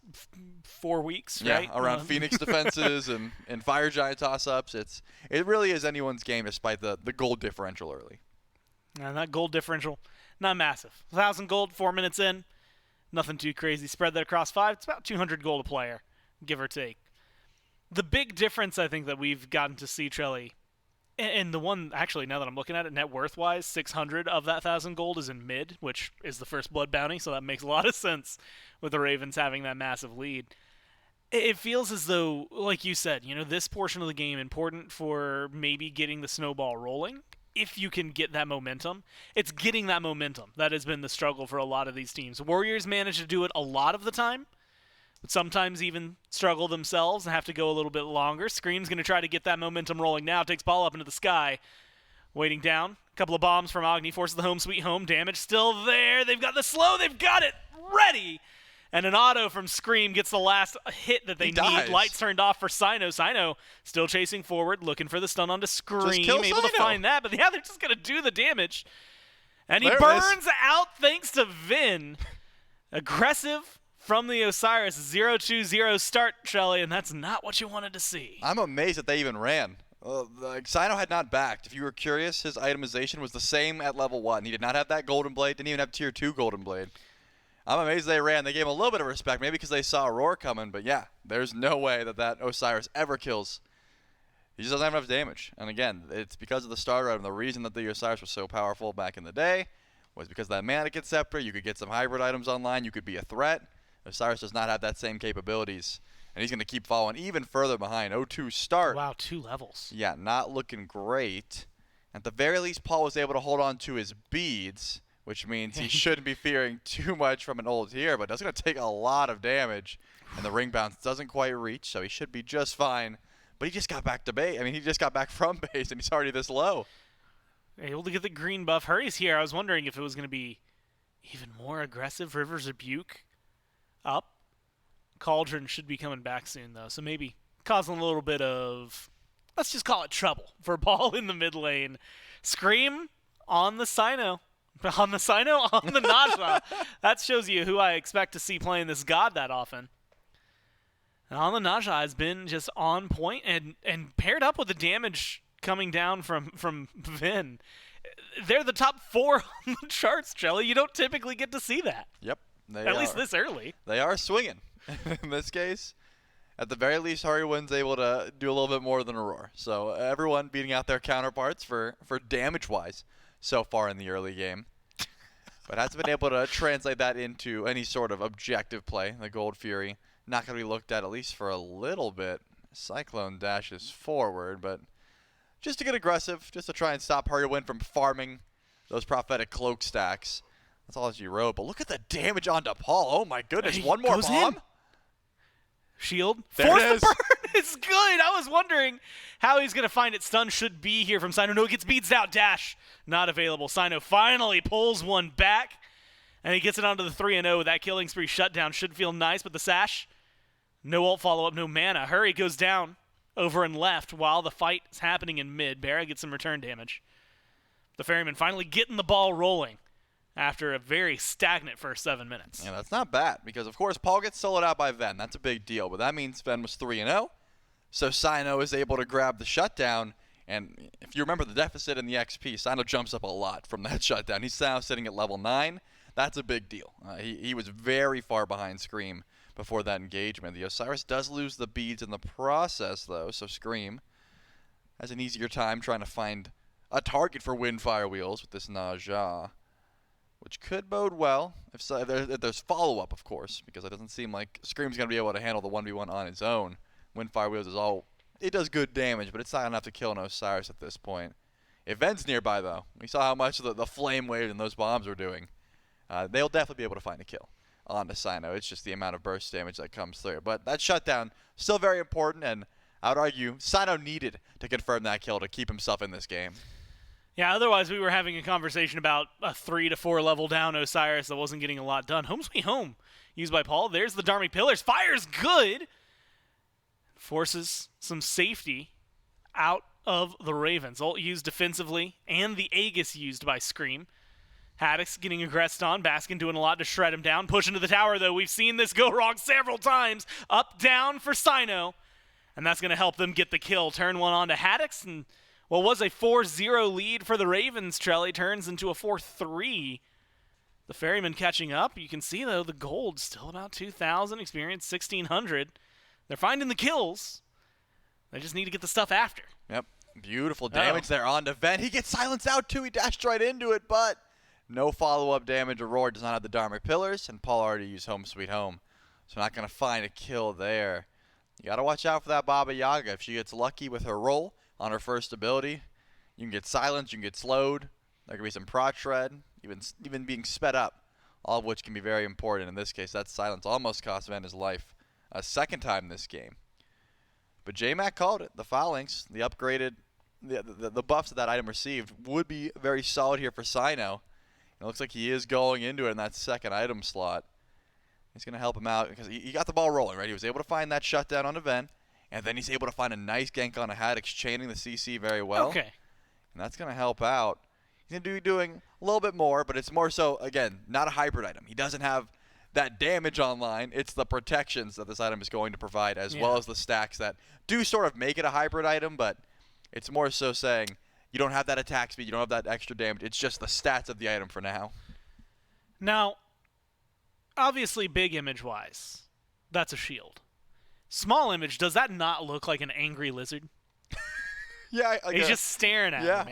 4 weeks, right? Yeah, around Phoenix defenses and Fire Giant toss-ups. It really is anyone's game despite the gold differential early. And that gold differential, not massive. 1,000 gold, 4 minutes in. Nothing too crazy. Spread that across 5. It's about 200 gold a player, give or take. The big difference, I think, that we've gotten to see, Trelly, and the one, actually, now that I'm looking at it, net worth-wise, 600 of that 1,000 gold is in mid, which is the first blood bounty, so that makes a lot of sense with the Ravens having that massive lead. It feels as though, like you said, this portion of the game important for maybe getting the snowball rolling, if you can get that momentum. It's getting that momentum that has been the struggle for a lot of these teams. Warriors manage to do it a lot of the time, but sometimes even struggle themselves and have to go a little bit longer. Scream's going to try to get that momentum rolling now. Takes ball up into the sky. Waiting down. A couple of bombs from Agni. Forces the home sweet home. Damage still there. They've got the slow. They've got it ready. And an auto from Scream gets the last hit that they need. Lights turned off for Sino. Sino still chasing forward, looking for the stun onto Scream. Able to find that, but yeah, they're just going to do the damage. And he burns out thanks to Vin. Aggressive from the Osiris. 0-2-0 start, Shelly, and that's not what you wanted to see. I'm amazed that they even ran. Sino had not backed. If you were curious, his itemization was the same at level 1. He did not have that Golden Blade, didn't even have Tier 2 Golden Blade. I'm amazed they ran. They gave him a little bit of respect, maybe because they saw Aurora coming, but yeah, there's no way that Osiris ever kills. He just doesn't have enough damage. And again, it's because of the starter item. The reason that the Osiris was so powerful back in the day was because of that Mannequin Scepter. You could get some hybrid items online. You could be a threat. Osiris does not have that same capabilities. And he's going to keep falling even further behind. 0-2 start. Wow, 2 levels. Yeah, not looking great. At the very least, Paul was able to hold on to his beads, which means he shouldn't be fearing too much from an ult here, but that's going to take a lot of damage. And the ring bounce doesn't quite reach, so he should be just fine. But he just got back to base. I mean, he just got back from base, and he's already this low. Able to get the green buff. Hurry's here. I was wondering if it was going to be even more aggressive. River's Rebuke up. Cauldron should be coming back soon, though, so maybe causing a little bit of, let's just call it trouble for Paul in the mid lane. Scream on the Sino. On the Sino? On the Naja. That shows you who I expect to see playing this god that often. And on the Naja has been just on point and paired up with the damage coming down from Vin. They're the top 4 on the charts, Jelly. You don't typically get to see that. Yep. At least this early. They are swinging. In this case, at the very least, Ferryman's able to do a little bit more than Aurora. So everyone beating out their counterparts for damage-wise so far in the early game. But hasn't been able to translate that into any sort of objective play. The Gold Fury not going to be looked at least for a little bit. Cyclone dashes forward, but just to get aggressive, just to try and stop Ferryman from farming those prophetic cloak stacks. That's all she wrote. But look at the damage onto Paul. Oh my goodness, one more bomb. In. Shield. There Force it is. the burn. It's good. I was wondering how he's going to find it. Stun should be here from Sino. No, it gets beats out. Dash not available. Sino finally pulls one back, and he gets it onto the 3-0. That killing spree shutdown should feel nice, but the sash, no ult follow-up, no mana. Hurry goes down over and left while the fight is happening in mid. Barra gets some return damage. The Ferryman finally getting the ball rolling after a very stagnant first 7 minutes. Yeah, that's not bad because, of course, Paul gets soloed out by Ven. That's a big deal, but that means Ven was 3-0. So Sino is able to grab the shutdown, and if you remember the deficit in the XP, Sino jumps up a lot from that shutdown. He's now sitting at level 9. That's a big deal. He was very far behind Scream before that engagement. The Osiris does lose the beads in the process, though, so Scream has an easier time trying to find a target for Windfire Wheels with this Naja, which could bode well if there's follow-up, of course, because it doesn't seem like Scream's going to be able to handle the 1v1 on his own. Windfire Wheels is it does good damage, but it's not enough to kill an Osiris at this point. If Ven's nearby, though, we saw how much the flame wave and those bombs were doing. They'll definitely be able to find a kill on the Sino. It's just the amount of burst damage that comes through. But that shutdown, still very important, and I would argue Sino needed to confirm that kill to keep himself in this game. Yeah, otherwise we were having a conversation about a 3 to 4 level down Osiris that wasn't getting a lot done. Home sweet home used by Paul. There's the Dharmic Pillars. Fire's good. Forces some safety out of the Ravens. Ult used defensively and the Aegis used by Scream. Haddix getting aggressed on. Baskin doing a lot to shred him down. Pushing to the tower, though. We've seen this go wrong several times. Up, down for Sino. And that's going to help them get the kill. Turn one on to Haddix, and what was a 4-0 lead for the Ravens, Trelly, turns into a 4-3. The Ferryman catching up. You can see, though, the gold still about 2,000. Experience 1,600. They're finding the kills. They just need to get the stuff after. Yep. Beautiful damage there on to Ven. He gets silenced out, too. He dashed right into it, but no follow-up damage. Aurora does not have the Dharmic Pillars, and Paul already used Home Sweet Home. So not going to find a kill there. You got to watch out for that Baba Yaga. If she gets lucky with her roll on her first ability, You can get silenced, you can get slowed. There can be some prot shred, even being sped up, all of which can be very important. In this case, that silence almost cost Ven his life a second time this game. But J-Mac called it. The foulings, the upgraded, the buffs that item received would be very solid here for Sino. It looks like he is going into it in that second item slot. He's going to help him out because he got the ball rolling, right? He was able to find that shutdown on Ven, and then he's able to find a nice gank on a Haddox, chaining the CC very well. Okay. And that's going to help out. He's going to be doing a little bit more, but it's more so, again, not a hybrid item. He doesn't have that damage online. It's the protections that this item is going to provide, as well as the stacks that do sort of make it a hybrid item, but it's more so saying you don't have that attack speed, you don't have that extra damage. It's just the stats of the item for now. Now, obviously big image-wise, that's a shield. Small image, does that not look like an angry lizard? Yeah, he's just staring at me. Yeah,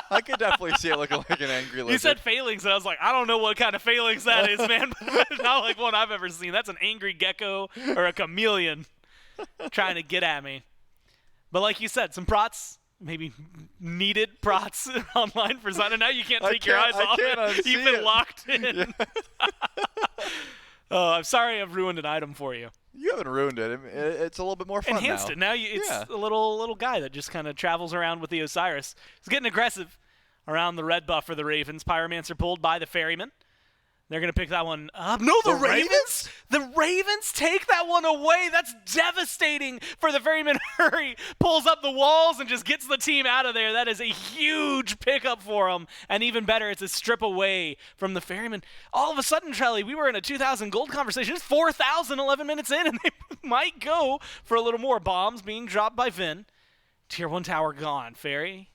I could definitely see it looking like an angry lizard. You said phalanx, and I was like, I don't know what kind of phalanx that is, man. Not like one I've ever seen. That's an angry gecko or a chameleon trying to get at me. But like you said, some prots, maybe needed prots online for Sino. Now you can't take your eyes off it. You've been locked in. Yeah. Oh, I'm sorry I've ruined an item for you. You haven't ruined it. It's a little bit more fun Enhanced now. it. Now it's a little guy that just kind of travels around with the Osiris. He's getting aggressive around the red buff for the Ravens. Pyromancer pulled by the Ferryman. They're going to pick that one up. No, the Ravens? The Ravens take that one away. That's devastating for the Ferryman. Hurry pulls up the walls and just gets the team out of there. That is a huge pickup for them. And even better, it's a strip away from the Ferryman. All of a sudden, Trelly, we were in a 2,000 gold conversation. It's 4,000 11 minutes in, and they might go for a little more. Bombs being dropped by Vin. Tier 1 tower gone. Fury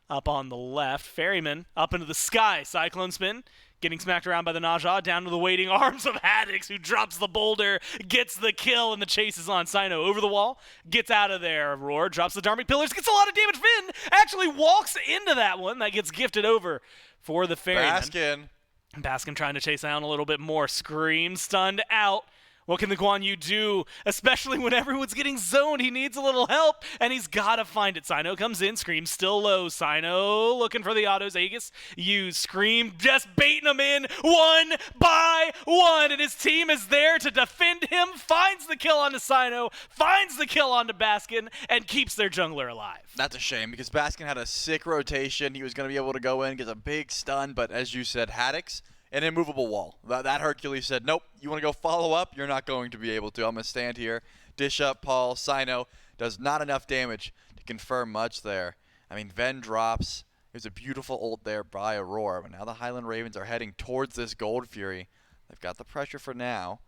up on the left. Ferryman up into the sky. Cyclone spin. Getting smacked around by the Naja, down to the waiting arms of Haddox, who drops the boulder, gets the kill, and the chase is on. Sino over the wall, gets out of there. Roar drops the Dharmic Pillars, gets a lot of damage. Finn actually walks into that one. That gets gifted over for the Ferryman. Baskin trying to chase down a little bit more. Scream stunned out. What can the Guan Yu do? Especially when everyone's getting zoned. He needs a little help, and he's got to find it. Sino comes in. Scream still low. Sino looking for the autos. Aegis used. Scream just baiting him in one by one, and his team is there to defend him. Finds the kill onto Sino. Finds the kill onto Baskin, and keeps their jungler alive. That's a shame, because Baskin had a sick rotation. He was going to be able to go in, get a big stun, but as you said, Haddox, an immovable wall. That Hercules said, nope, you want to go follow up? You're not going to be able to. I'm going to stand here, dish up Paul. Sino does not enough damage to confirm much there. I mean, Ven drops. There's a beautiful ult there by Aurora. But now the Highland Ravens are heading towards this Gold Fury. They've got the pressure for now.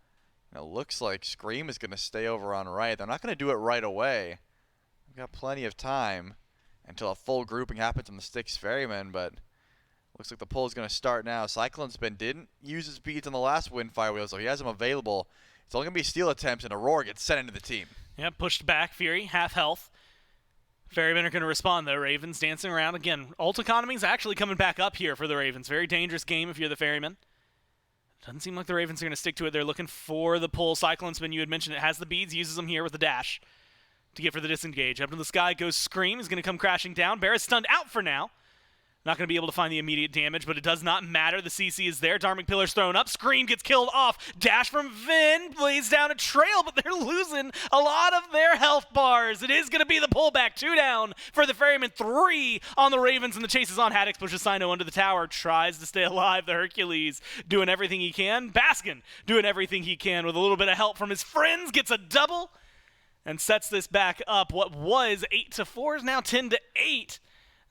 And it looks like Scream is going to stay over on right. They're not going to do it right away. We've got plenty of time until a full grouping happens on the Styx Ferrymen, but looks like the pull is going to start now. Cyclone Spin didn't use his beads on the last Windfire Wheel, so he has them available. It's only going to be steal attempts, and Aurora gets sent into the team. Yeah, pushed back. Fury, half health. Ferrymen are going to respond, though. Ravens dancing around. Again, ult economy is actually coming back up here for the Ravens. Very dangerous game if you're the Ferrymen. Doesn't seem like the Ravens are going to stick to it. They're looking for the pull. Cyclone Spin, you had mentioned it, has the beads, uses them here with the dash to get for the disengage. Up to the sky goes Scream. He's going to come crashing down. Bear is stunned out for now. Not going to be able to find the immediate damage, but it does not matter. The CC is there. Dharmic Pillar's thrown up. Scream gets killed off. Dash from Vin lays down a trail, but they're losing a lot of their health bars. It is going to be the pullback. 2 down for the Ferryman. 3 on the Ravens, and the chase is on. Haddox pushes Sino under the tower. Tries to stay alive. The Hercules doing everything he can. Baskin doing everything he can with a little bit of help from his friends. Gets a double and sets this back up. What was 8-4 is now 10-8.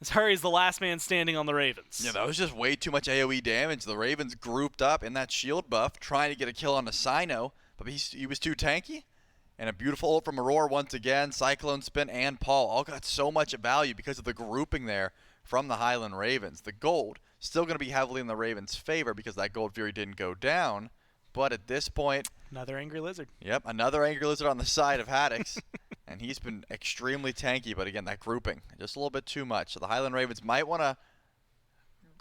As Hurry's the last man standing on the Ravens. Yeah, that was just way too much AoE damage. The Ravens grouped up in that shield buff, trying to get a kill on the Sino, but he was too tanky. And a beautiful ult from Aurora once again. Cyclone Spin and Paul all got so much value because of the grouping there from the Highland Ravens. The gold still going to be heavily in the Ravens' favor because that Gold Fury didn't go down. But at this point... Another Angry Lizard. Yep, another Angry Lizard on the side of Haddox. And he's been extremely tanky, but again, that grouping, just a little bit too much. So the Highland Ravens might want to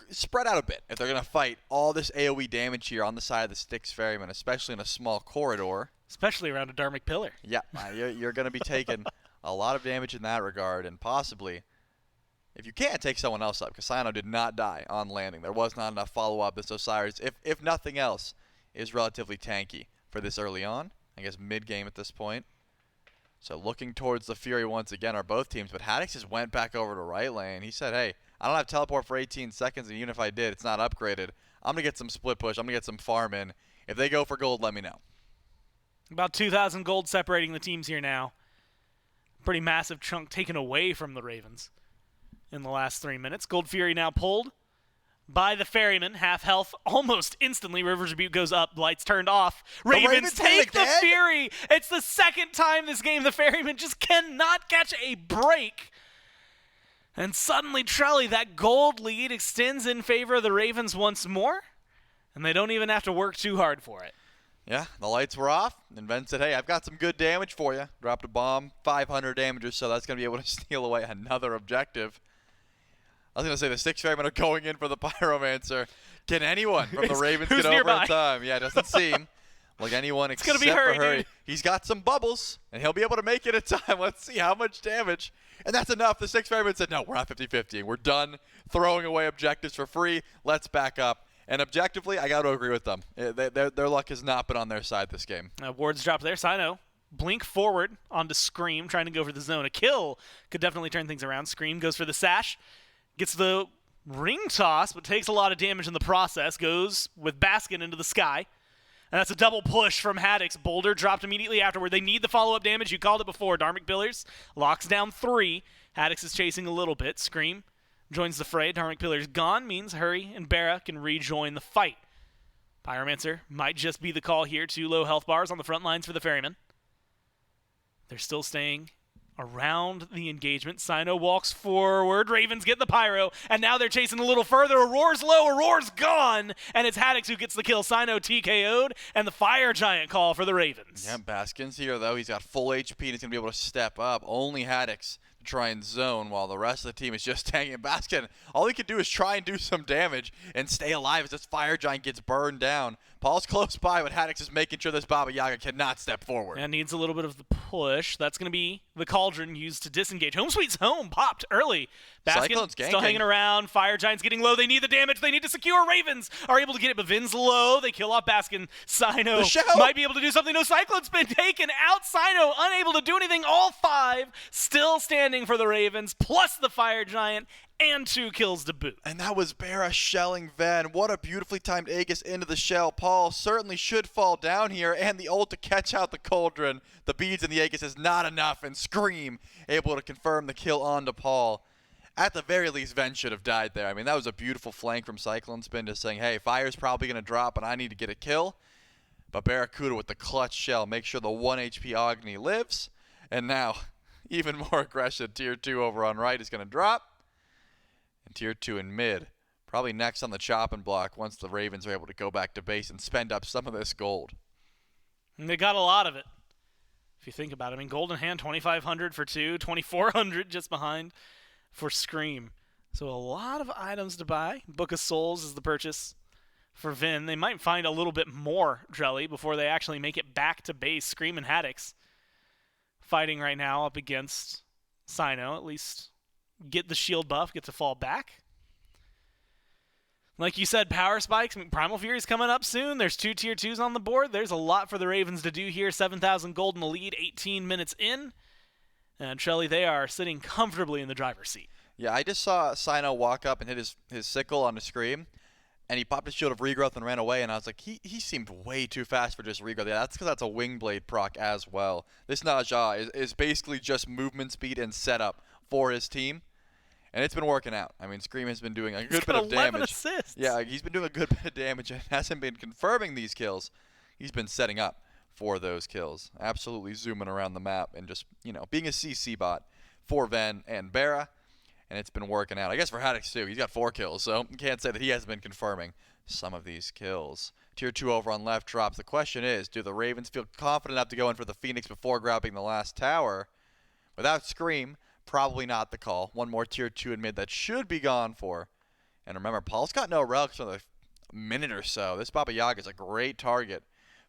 spread out a bit if they're going to fight all this AoE damage here on the side of the Styx Ferryman, especially in a small corridor. Especially around a Dharmic Pillar. Yeah, you're going to be taking a lot of damage in that regard, and possibly if you can't, take someone else up, because Sino did not die on landing. There was not enough follow-up. This Osiris, if nothing else, is relatively tanky for this early on. I guess mid-game at this point. So looking towards the Fury once again are both teams, but Haddix just went back over to right lane. He said, hey, I don't have teleport for 18 seconds, and even if I did, it's not upgraded. I'm going to get some split push. I'm going to get some farm in. If they go for gold, let me know. About 2,000 gold separating the teams here now. Pretty massive chunk taken away from the Ravens in the last 3 minutes. Gold Fury now pulled by the Ferryman. Half health almost instantly. River's Rebuke goes up. Lights turned off. Ravens take the Fury. It's the second time this game the Ferryman just cannot catch a break. And suddenly, Trelly, that gold lead extends in favor of the Ravens once more. And they don't even have to work too hard for it. Yeah, the lights were off, and Ven said, hey, I've got some good damage for you. Dropped a bomb, 500 damage or so. That's going to be able to steal away another objective. I was going to say the 6 Ferrymen are going in for the Pyromancer. Can anyone from the Ravens get over in time? Yeah, it doesn't seem like anyone except for Hurry. He's got some bubbles, and he'll be able to make it in time. Let's see how much damage. And that's enough. The 6 Ferrymen said, no, we're not 50-50. We're done throwing away objectives for free. Let's back up. And objectively, I got to agree with them. Their luck has not been on their side this game. Wards dropped there. Sino, blink forward onto Scream, trying to go for the zone. A kill could definitely turn things around. Scream goes for the sash, gets the ring toss, but takes a lot of damage in the process. Goes with Baskin into the sky. And that's a double push from Haddix. Boulder dropped immediately afterward. They need the follow-up damage. You called it before. Dharmic Pillars locks down 3. Haddix is chasing a little bit. Scream joins the fray. Dharmic Pillars gone means Hurry and Barra can rejoin the fight. Pyromancer might just be the call here. 2 low health bars on the front lines for the Ferrymen. They're still staying around the engagement. Sino walks forward. Ravens get the Pyro, and now they're chasing a little further. Aurora's low. Aurora's gone, and it's Haddix who gets the kill. Sino TKO'd, and the Fire Giant call for the Ravens. Yeah, Baskin's here, though. He's got full HP, and he's going to be able to step up. Only Haddix try and zone while the rest of the team is just tanking. Baskin, all he can do is try and do some damage and stay alive as this Fire Giant gets burned down. Paul's close by, but Haddix is making sure this Baba Yaga cannot step forward. And needs a little bit of the push. That's going to be the Cauldron used to disengage. Home Sweet's Home popped early. Baskin still hanging around. Fire Giant's getting low. They need the damage. They need to secure. Ravens are able to get it, but Vin's low. They kill off Baskin. Sino might be able to do something. No, Cyclone's been taken out. Sino unable to do anything. All 5 still standing for the Ravens, plus the Fire Giant, and 2 kills to boot. And that was Barra shelling Ven. What a beautifully timed Aegis into the shell. Paul certainly should fall down here, and the ult to catch out the Cauldron. The beads in the Aegis is not enough, and Scream able to confirm the kill onto Paul. At the very least, Ven should have died there. I mean, that was a beautiful flank from Cyclone Spin, just saying, hey, Fire's probably going to drop, and I need to get a kill. But Barracuda with the clutch shell makes sure the 1 HP Agni lives. And now, even more aggression, Tier 2 over on right is going to drop. And Tier 2 in mid, probably next on the chopping block once the Ravens are able to go back to base and spend up some of this gold. And they got a lot of it, if you think about it. I mean, gold in hand, 2,500 for 2, 2,400 just behind for Scream. So a lot of items to buy. Book of Souls is the purchase for Vin. They might find a little bit more Drelly before they actually make it back to base. Scream and Haddix fighting right now up against Sino, at least get the shield buff, get to fall back. Like you said, power spikes. Primal Fury's coming up soon. There's 2 Tier 2s on the board. There's a lot for the Ravens to do here. 7,000 gold in the lead, 18 minutes in. And Trelly, they are sitting comfortably in the driver's seat. Yeah, I just saw Sino walk up and hit his sickle on the Scream. And he popped his shield of regrowth and ran away, and I was like, he seemed way too fast for just regrowth. Yeah, that's because that's a wing blade proc as well. This Najah is basically just movement speed and setup for his team, and it's been working out. I mean, Scream has been doing a good bit of damage. Assists. Yeah, he's been doing a good bit of damage and hasn't been confirming these kills. He's been setting up for those kills. Absolutely zooming around the map and just, being a CC bot for Ven and Barra. And it's been working out. I guess for Haddix too. He's got 4 kills, so you can't say that he hasn't been confirming some of these kills. Tier 2 over on left drops. The question is, do the Ravens feel confident enough to go in for the Phoenix before grabbing the last tower? Without Scream, probably not the call. One more Tier 2 in mid that should be gone for. And remember, Paul's got no relics for a minute or so. This Baba Yaga is a great target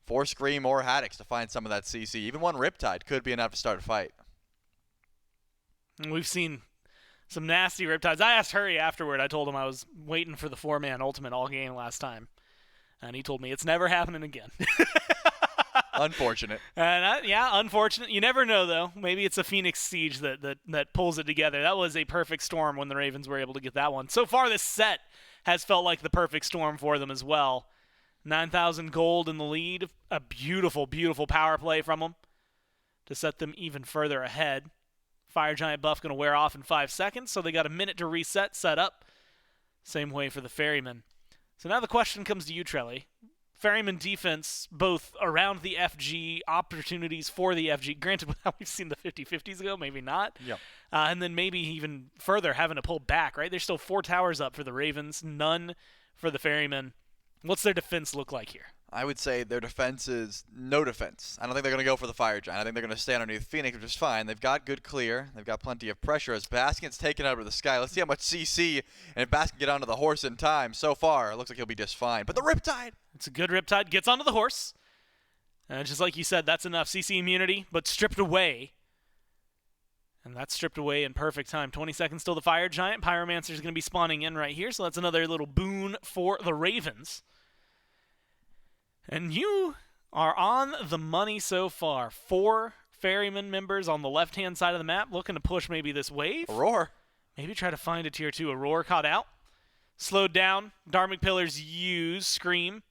for Scream or Haddix to find some of that CC. Even one Riptide could be enough to start a fight. We've seen Some nasty Riptides. I asked Hurry afterward. I told him I was waiting for the 4-man ultimate all game last time. And he told me it's never happening again. Unfortunate. And yeah, unfortunate. You never know, though. Maybe it's a Phoenix Siege that pulls it together. That was a perfect storm when the Ravens were able to get that one. So far, this set has felt like the perfect storm for them as well. 9,000 gold in the lead. A beautiful, beautiful power play from them to set them even further ahead. Fire Giant buff going to wear off in 5 seconds, so they got a minute to reset, set up. Same way for the Ferrymen. So now the question comes to you, Trelly. Ferryman defense, both around the FG, opportunities for the FG. Granted, how we've seen the 50-50s go, maybe not. Yep. And then maybe even further having to pull back, right? There's still 4 towers up for the Ravens, none for the Ferrymen. What's their defense look like here? I would say their defense is no defense. I don't think they're going to go for the Fire Giant. I think they're going to stay underneath Phoenix, which is fine. They've got good clear. They've got plenty of pressure as Baskin's taken out of the sky. Let's see how much CC, and if Baskin get onto the horse in time. So far, it looks like he'll be just fine. But the Riptide! It's a good Riptide. Gets onto the horse. Just like you said, that's enough CC immunity, but stripped away. And that's stripped away in perfect time. 20 seconds till the Fire Giant. Pyromancer's going to be spawning in right here, so that's another little boon for the Ravens. And you are on the money so far. 4 Ferryman members on the left-hand side of the map looking to push maybe this wave. Aurora. Maybe try to find a tier 2. Aurora caught out. Slowed down. Dharmic Pillars use. Scream.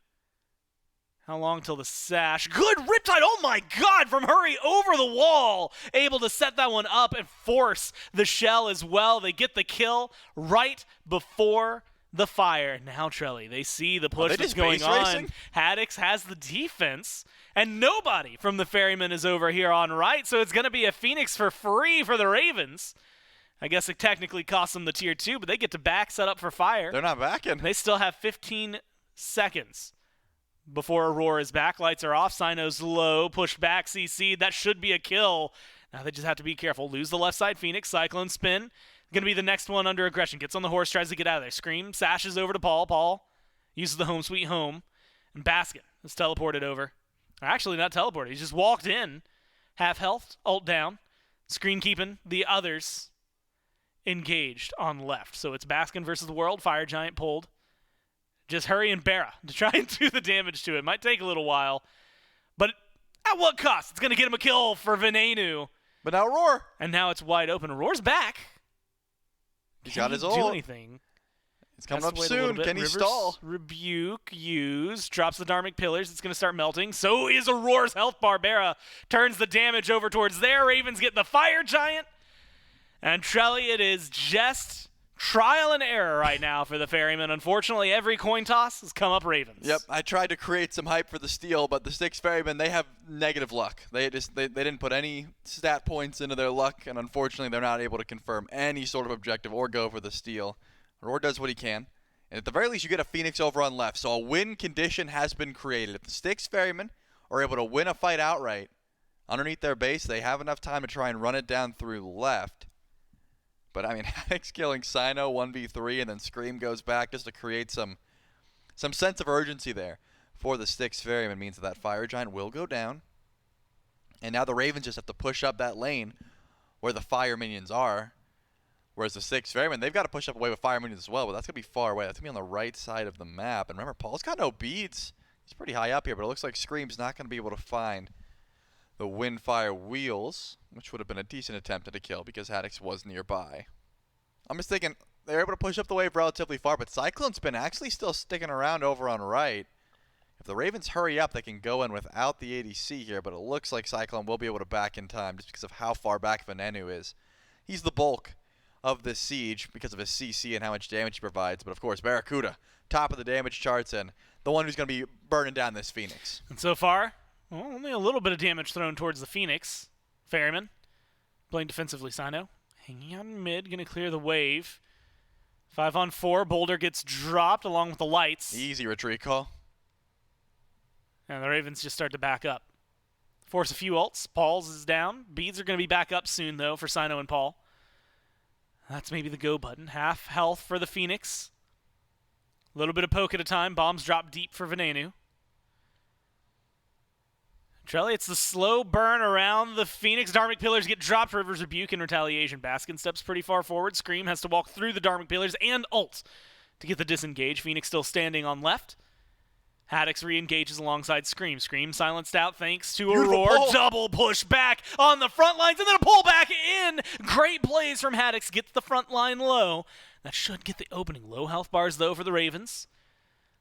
How long till the sash? Good Riptide! Oh my god! From Hurry over the wall! Able to set that one up and force the shell as well. They get the kill right before the fire. Now, Trelly, they see the push that's going on. Haddix has the defense, and nobody from the Ferryman is over here on right, so it's going to be a Phoenix for free for the Ravens. I guess it technically costs them the tier 2, but they get to back set up for fire. They're not backing. They still have 15 seconds before Aurora is back. Lights are off. Sino's low. Pushed back. CC. That should be a kill. Now they just have to be careful. Lose the left side Phoenix. Cyclone spin. Going to be the next one under aggression. Gets on the horse, tries to get out of there. Scream, sashes over to Paul. Paul uses the home sweet home. And Basket is teleported over. Actually, not teleported. He just walked in. Half health, ult down. Screen keeping the others engaged on left. So it's Baskin versus the world. Fire Giant pulled. Just Hurry and Barra to try and do the damage to it. Might take a little while. But at what cost? It's going to get him a kill for Venenu. But now Aurora. And now it's wide open. Aurora's back. He's got his ult. ult. Do anything. It's coming up soon. Can he stall? Rebuke, use, drops the Dharmic Pillars. It's going to start melting. So is Aurora's health bar. Barra turns the damage over towards there. Ravens get the Fire Giant. And Trelly, it is just trial and error right now for the Ferryman. Unfortunately, every coin toss has come up Ravens. Yep, I tried to create some hype for the steal, but the 6 Ferrymen, they have negative luck. They didn't put any stat points into their luck, and unfortunately they're not able to confirm any sort of objective or go for the steal. Aurora does what he can, and at the very least you get a Phoenix over on left, so a win condition has been created. If the 6 Ferrymen are able to win a fight outright underneath their base, they have enough time to try and run it down through left. But, I mean, Haddix killing Sino 1v3 and then Scream goes back just to create some sense of urgency there for the 6 Ferryman means that Fire Giant will go down. And now the Ravens just have to push up that lane where the Fire Minions are. Whereas the 6 Ferryman, they've got to push up away with Fire Minions as well, but that's going to be far away. That's going to be on the right side of the map. And remember, Paul's got no beads. He's pretty high up here, but it looks like Scream's not going to be able to find the Windfire wheels, which would have been a decent attempt at a kill because Haddix was nearby. I'm just thinking they're able to push up the wave relatively far, but Cyclone's been actually still sticking around over on right. If the Ravens hurry up, they can go in without the ADC here, but it looks like Cyclone will be able to back in time just because of how far back Venenu is. He's the bulk of this siege because of his CC and how much damage he provides, but of course Barracuda, top of the damage charts and the one who's going to be burning down this Phoenix. And so far, well, only a little bit of damage thrown towards the Phoenix. Ferryman playing defensively. Sino hanging out in mid, going to clear the wave. 5-on-4. Boulder gets dropped along with the lights. Easy retreat call. And the Ravens just start to back up. Force a few ults. Paul's is down. Beads are going to be back up soon, though, for Sino and Paul. That's maybe the go button. Half health for the Phoenix. A little bit of poke at a time. Bombs drop deep for Venenu. Trelly, it's the slow burn around the Phoenix. Dharmic Pillars get dropped. River's Rebuke in retaliation. Baskin steps pretty far forward. Scream has to walk through the Dharmic Pillars and ult to get the disengage. Phoenix still standing on left. Haddix re-engages alongside Scream. Scream silenced out thanks to Aurora. pull. Double push back on the front lines and then a pull back in. Great plays from Haddix. Gets the front line low. That should get the opening. Low health bars though for the Ravens.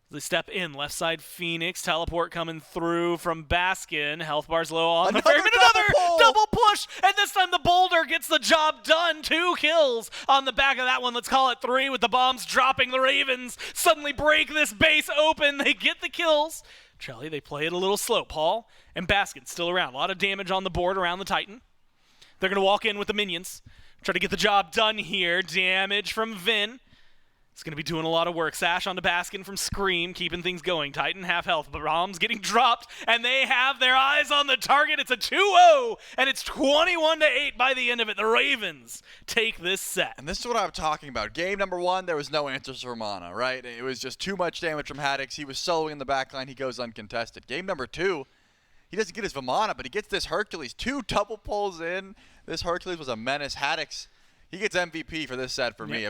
They step in. Left side Phoenix. Teleport coming through from Baskin. Health bars low on the Ferryman. Another double push. And this time the Boulder gets the job done. 2 kills on the back of that one. Let's call it 3 with the bombs dropping. The Ravens suddenly break this base open. They get the kills. Trelly, they play it a little slow. Paul and Baskin still around. A lot of damage on the board around the Titan. They're going to walk in with the minions. Try to get the job done here. Damage from Vin. It's going to be doing a lot of work. Sash onto Baskin from Scream, keeping things going. Titan half health, but bombs getting dropped, and they have their eyes on the target. It's a 2-0, and it's 21-8 by the end of it. The Ravens take this set. And this is what I'm talking about. Game number 1, there was no answers for Mana, right? It was just too much damage from Haddix. He was soloing in the backline. He goes uncontested. Game number 2, he doesn't get his Vamana, but he gets this Hercules. 2 double pulls in. This Hercules was a menace. Haddix, he gets MVP for this set for me.